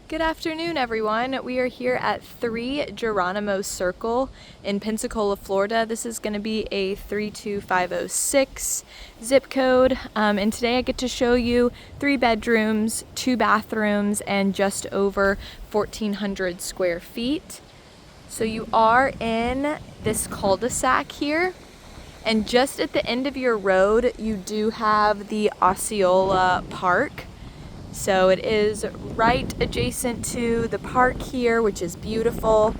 Good afternoon, everyone. We are here at 3 Geronimo Circle in Pensacola, Florida. This is going to be a 32506 zip code. And today I get to show you 3 bedrooms, 2 bathrooms, and just over 1,400 square feet. So you are in this cul-de-sac here. And just at the end of your road, you do have the Osceola Park. So it is right adjacent to the park here, which is beautiful.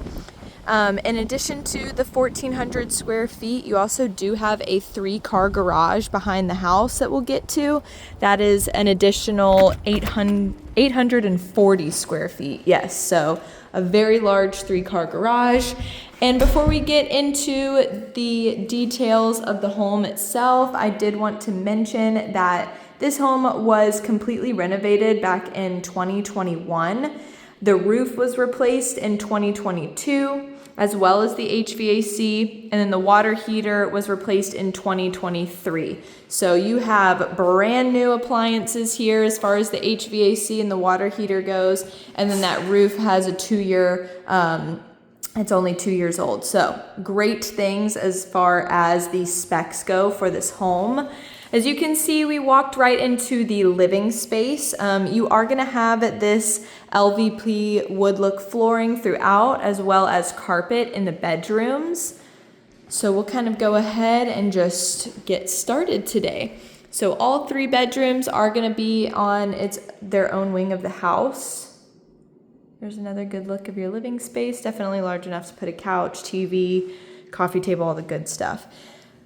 In addition to the 1,400 square feet, you also do have a 3-car garage behind the house that we'll get to. That is an additional 840 square feet. Yes, so a very large 3-car garage. And before we get into the details of the home itself, I did want to mention that this home was completely renovated back in 2021. The roof was replaced in 2022, as well as the HVAC, and then the water heater was replaced in 2023. So you have brand new appliances here as far as the HVAC and the water heater goes, and then that roof has a 2-year, it's only 2 years old. So great things as far as the specs go for this home. As you can see, we walked right into the living space. You are gonna have this LVP wood look flooring throughout, as well as carpet in the bedrooms. So we'll kind of go ahead and just get started today. So all 3 bedrooms are gonna be on their own wing of the house. There's another good look of your living space, definitely large enough to put a couch, TV, coffee table, all the good stuff.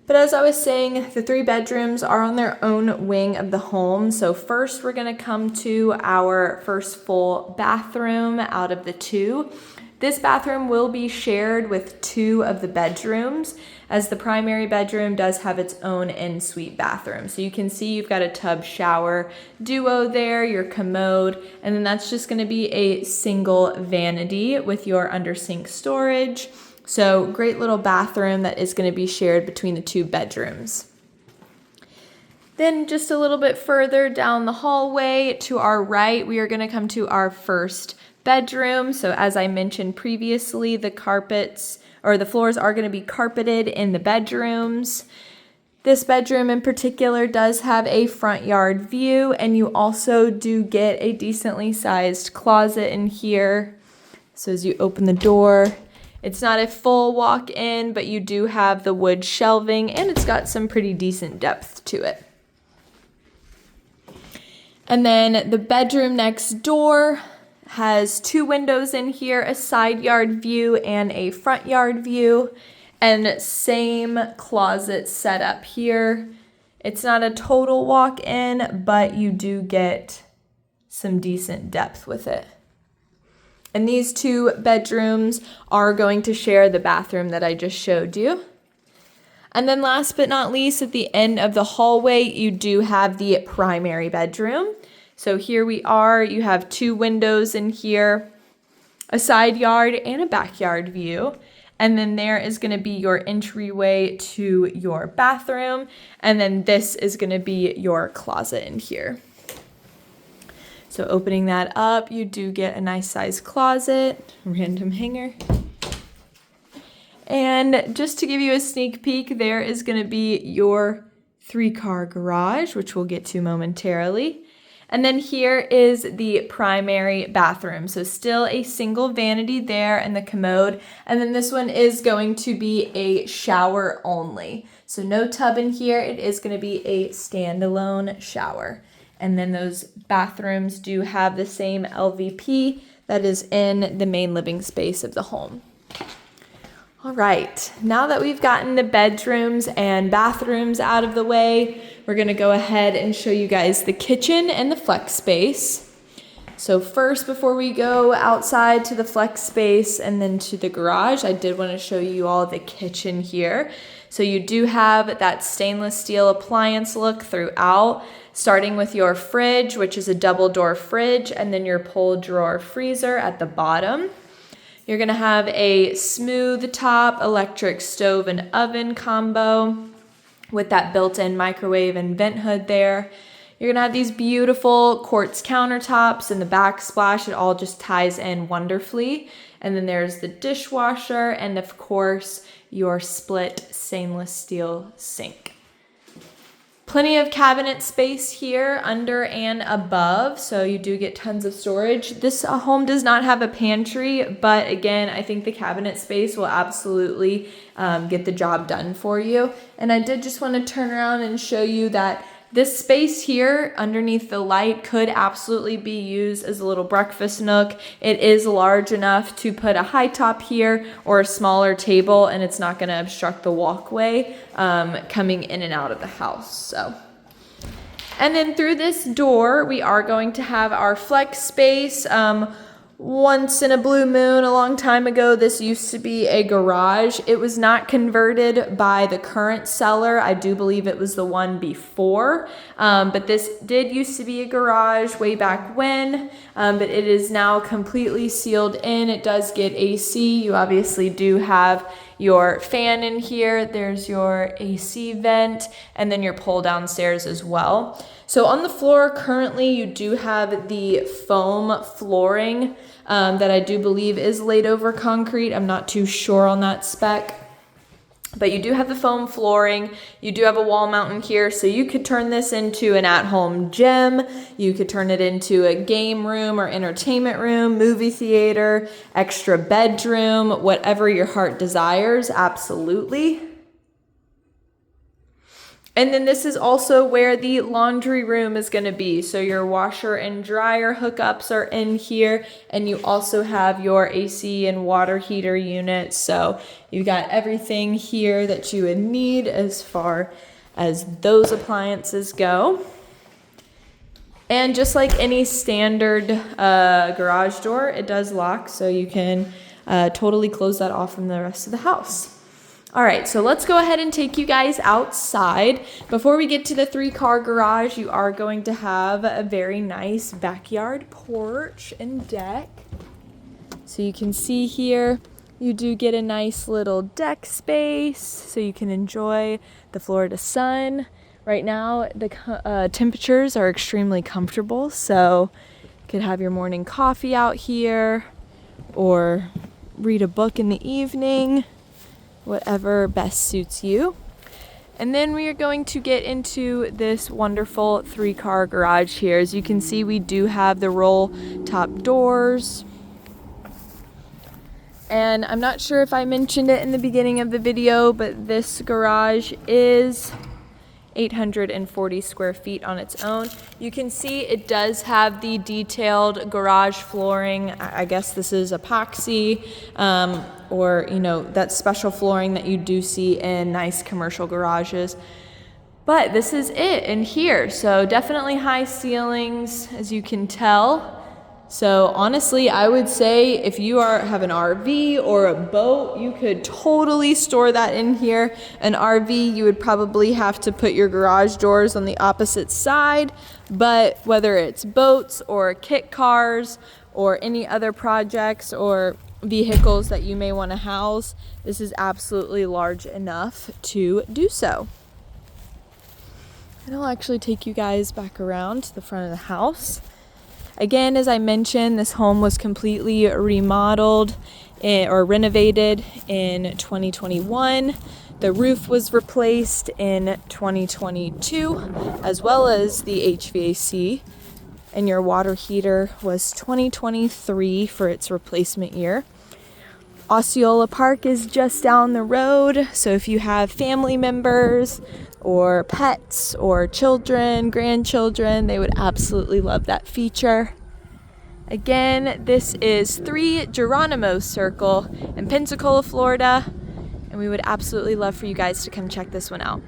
But as I was saying, the 3 bedrooms are on their own wing of the home. So first we're gonna come to our first full bathroom out of the 2. This bathroom will be shared with 2 of the bedrooms, as the primary bedroom does have its own ensuite bathroom. So you can see you've got a tub shower duo there, your commode, and then that's just gonna be a single vanity with your under sink storage. So great little bathroom that is going to be shared between the 2 bedrooms. Then just a little bit further down the hallway to our right, we are going to come to our first bedroom. So as I mentioned previously, the floors are going to be carpeted in the bedrooms. This bedroom in particular does have a front yard view, and you also do get a decently sized closet in here. So as you open the door, it's not a full walk-in, but you do have the wood shelving, and it's got some pretty decent depth to it. And then the bedroom next door has 2 windows in here, a side yard view and a front yard view, and same closet setup here. It's not a total walk-in, but you do get some decent depth with it. And these 2 bedrooms are going to share the bathroom that I just showed you. And then last but not least, at the end of the hallway, you do have the primary bedroom. So here we are, you have 2 windows in here, a side yard and a backyard view. And then there is gonna be your entryway to your bathroom. And then this is gonna be your closet in here. So opening that up, you do get a nice sized closet, random hanger. And just to give you a sneak peek, there is going to be your 3-car garage, which we'll get to momentarily. And then here is the primary bathroom. So still a single vanity there and the commode. And then this one is going to be a shower only. So no tub in here. It is going to be a standalone shower. And then those bathrooms do have the same LVP that is in the main living space of the home. All right, now that we've gotten the bedrooms and bathrooms out of the way, we're gonna go ahead and show you guys the kitchen and the flex space. So first, before we go outside to the flex space and then to the garage, I did want to show you all the kitchen here. So you do have that stainless steel appliance look throughout, starting with your fridge, which is a double door fridge, and then your pull drawer freezer at the bottom. You're gonna have a smooth top electric stove and oven combo with that built-in microwave and vent hood there. You're gonna have these beautiful quartz countertops and the backsplash. It all just ties in wonderfully. And then there's the dishwasher and of course your split stainless steel sink. Plenty of cabinet space here under and above, so you do get tons of storage. This home does not have a pantry, but again, I think the cabinet space will absolutely get the job done for you. And I did just want to turn around and show you that this space here underneath the light could absolutely be used as a little breakfast nook. It is large enough to put a high top here or a smaller table, and it's not going to obstruct the walkway coming in and out of the house. So, and then through this door, we are going to have our flex space. Once in a blue moon, a long time ago, this used to be a garage. It was not converted by the current seller. I do believe it was the one before, but this did used to be a garage way back when, but it is now completely sealed in. It does get AC. You obviously do have your fan in here. There's your AC vent, and then your pull downstairs as well. So on the floor currently, you do have the foam flooring that I do believe is laid over concrete. I'm not too sure on that spec. But you do have the foam flooring. You do have a wall mount in here, so you could turn this into an at-home gym. You could turn it into a game room or entertainment room, movie theater, extra bedroom, whatever your heart desires, absolutely. And then this is also where the laundry room is going to be. So your washer and dryer hookups are in here, and you also have your AC and water heater unit. So you got everything here that you would need as far as those appliances go. And just like any standard garage door, it does lock, so you can totally close that off from the rest of the house. All right, so let's go ahead and take you guys outside. Before we get to the 3-car garage, you are going to have a very nice backyard porch and deck. So you can see here, you do get a nice little deck space so you can enjoy the Florida sun. Right now, the temperatures are extremely comfortable, so you could have your morning coffee out here or read a book in the evening. Whatever best suits you. And then we are going to get into this wonderful 3-car garage here. As you can see, we do have the roll top doors. And I'm not sure if I mentioned it in the beginning of the video, but this garage is 840 square feet on its own. You can see it does have the detailed garage flooring. I guess this is epoxy, or that special flooring that you do see in nice commercial garages. But this is it in here. So definitely high ceilings, as you can tell. So honestly, I would say if you have an RV or a boat, you could totally store that in here. An RV, you would probably have to put your garage doors on the opposite side, but whether it's boats or kit cars or any other projects or vehicles that you may want to house, this is absolutely large enough to do so. And I'll actually take you guys back around to the front of the house. Again, as I mentioned, this home was completely remodeled or renovated in 2021. The roof was replaced in 2022, as well as the HVAC. And your water heater was 2023 for its replacement year. Osceola Park is just down the road, so if you have family members or pets or children, grandchildren, they would absolutely love that feature. Again, this is 3 Geronimo Circle in Pensacola, Florida, and we would absolutely love for you guys to come check this one out.